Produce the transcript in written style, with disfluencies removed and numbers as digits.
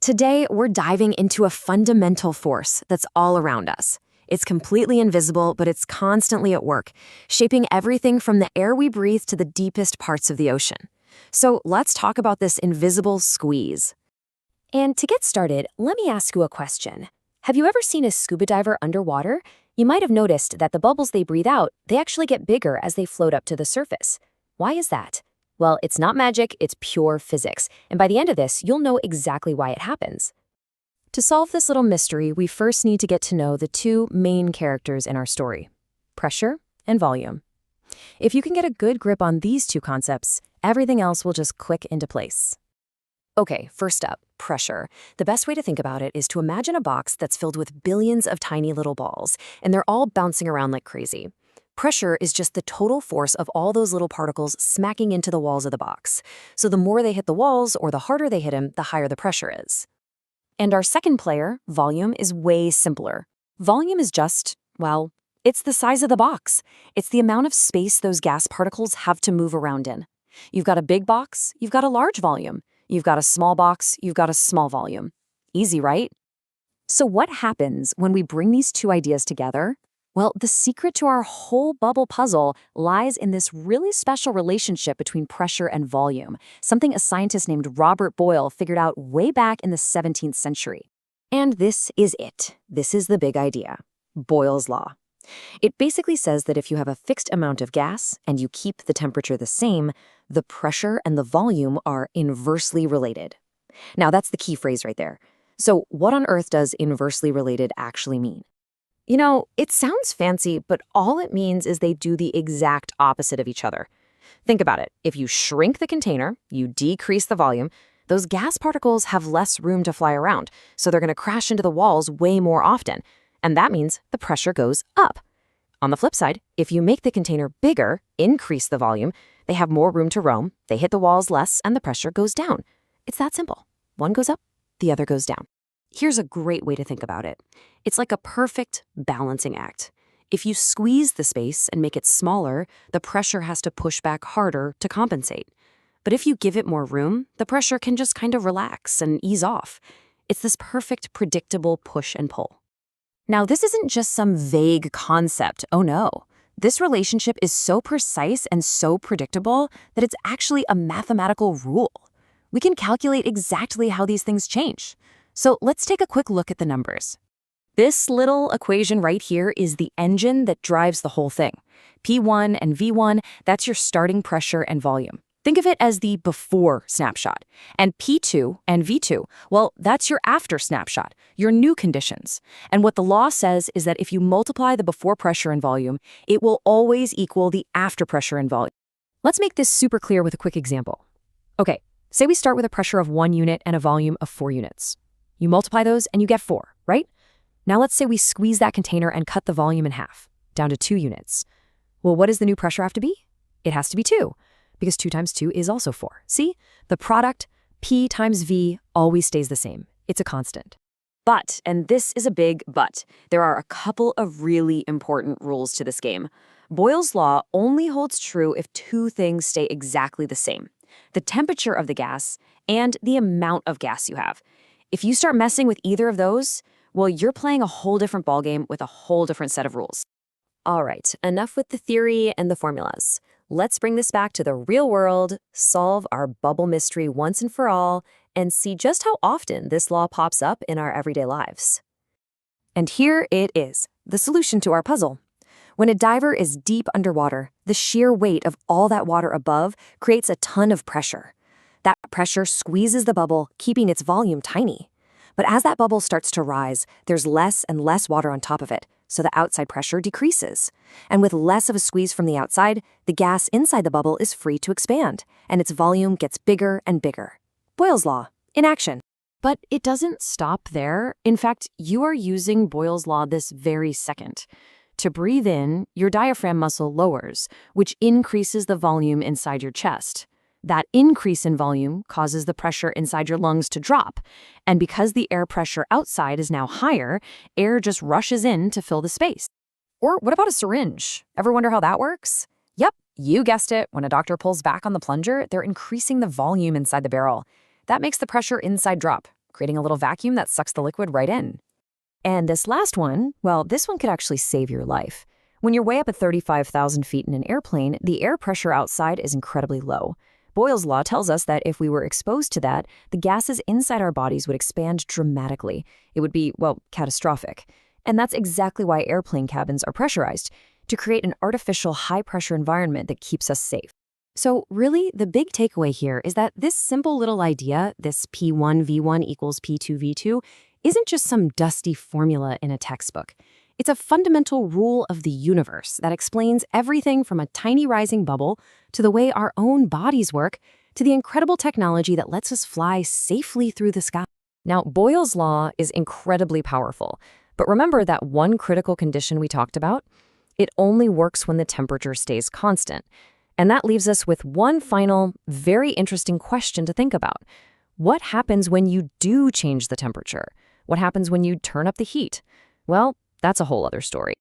Today, we're diving into a fundamental force that's all around us. It's completely invisible, but it's constantly at work, shaping everything from the air we breathe to the deepest parts of the ocean. So let's talk about this invisible squeeze. And to get started, let me ask you a question. Have you ever seen a scuba diver underwater? You might have noticed that the bubbles they breathe out, they actually get bigger as they float up to the surface. Why is that? Well, it's not magic, it's pure physics. And by the end of this, you'll know exactly why it happens. To solve this little mystery, we first need to get to know the two main characters in our story, pressure and volume. If you can get a good grip on these two concepts, everything else will just click into place. Okay, first up, pressure. The best way to think about it is to imagine a box that's filled with billions of tiny little balls, and they're all bouncing around like crazy. Pressure is just the total force of all those little particles smacking into the walls of the box. So the more they hit the walls or the harder they hit them, the higher the pressure is. And our second player, volume, is way simpler. Volume is just, well, it's the size of the box. It's the amount of space those gas particles have to move around in. You've got a big box, you've got a large volume. You've got a small box, you've got a small volume. Easy, right? So what happens when we bring these two ideas together? Well, the secret to our whole bubble puzzle lies in this really special relationship between pressure and volume, something a scientist named Robert Boyle figured out way back in the 17th century. And this is it. This is the big idea. Boyle's Law. It basically says that if you have a fixed amount of gas and you keep the temperature the same, the pressure and the volume are inversely related. Now, that's the key phrase right there. So what on earth does inversely related actually mean? You know, it sounds fancy, but all it means is they do the exact opposite of each other. Think about it. If you shrink the container, you decrease the volume, those gas particles have less room to fly around, so they're going to crash into the walls way more often. And that means the pressure goes up. On the flip side, if you make the container bigger, increase the volume, they have more room to roam, they hit the walls less, and the pressure goes down. It's that simple. One goes up, the other goes down. Here's a great way to think about it. It's like a perfect balancing act. If you squeeze the space and make it smaller, the pressure has to push back harder to compensate. But if you give it more room, the pressure can just kind of relax and ease off. It's this perfect, predictable push and pull. Now, this isn't just some vague concept. Oh no. This relationship is so precise and so predictable that it's actually a mathematical rule. We can calculate exactly how these things change. So let's take a quick look at the numbers. This little equation right here is the engine that drives the whole thing. P1 and V1, that's your starting pressure and volume. Think of it as the before snapshot. And P2 and V2, well, that's your after snapshot, your new conditions. And what the law says is that if you multiply the before pressure and volume, it will always equal the after pressure and volume. Let's make this super clear with a quick example. Okay, say we start with a pressure of 1 unit and a volume of 4 units. You multiply those and you get 4, right? Now let's say we squeeze that container and cut the volume in half, down to 2 units. Well, what does the new pressure have to be? It has to be 2, because 2 times 2 is also 4. See? The product, P times V, always stays the same. It's a constant. But, and this is a big but, there are a couple of really important rules to this game. Boyle's Law only holds true if 2 things stay exactly the same: the temperature of the gas and the amount of gas you have. If you start messing with either of those, well, you're playing a whole different ballgame with a whole different set of rules. All right, enough with the theory and the formulas. Let's bring this back to the real world, solve our bubble mystery once and for all, and see just how often this law pops up in our everyday lives. And here it is, the solution to our puzzle. When a diver is deep underwater, the sheer weight of all that water above creates a ton of pressure. That pressure squeezes the bubble, keeping its volume tiny. But as that bubble starts to rise, there's less and less water on top of it, so the outside pressure decreases. And with less of a squeeze from the outside, the gas inside the bubble is free to expand, and its volume gets bigger and bigger. Boyle's Law, in action. But it doesn't stop there. In fact, you are using Boyle's Law this very second. To breathe in, your diaphragm muscle lowers, which increases the volume inside your chest. That increase in volume causes the pressure inside your lungs to drop. And because the air pressure outside is now higher, air just rushes in to fill the space. Or what about a syringe? Ever wonder how that works? Yep, you guessed it. When a doctor pulls back on the plunger, they're increasing the volume inside the barrel. That makes the pressure inside drop, creating a little vacuum that sucks the liquid right in. And this last one, well, this one could actually save your life. When you're way up at 35,000 feet in an airplane, the air pressure outside is incredibly low. Boyle's law tells us that if we were exposed to that, the gases inside our bodies would expand dramatically. It would be, well, catastrophic. And that's exactly why airplane cabins are pressurized, to create an artificial high-pressure environment that keeps us safe. So really, the big takeaway here is that this simple little idea, this P1V1 equals P2V2, isn't just some dusty formula in a textbook. It's a fundamental rule of the universe that explains everything from a tiny rising bubble to the way our own bodies work to the incredible technology that lets us fly safely through the sky. Now, Boyle's law is incredibly powerful, but remember that one critical condition we talked about? It only works when the temperature stays constant. And that leaves us with one final, very interesting question to think about. What happens when you do change the temperature? What happens when you turn up the heat? Well, that's a whole other story.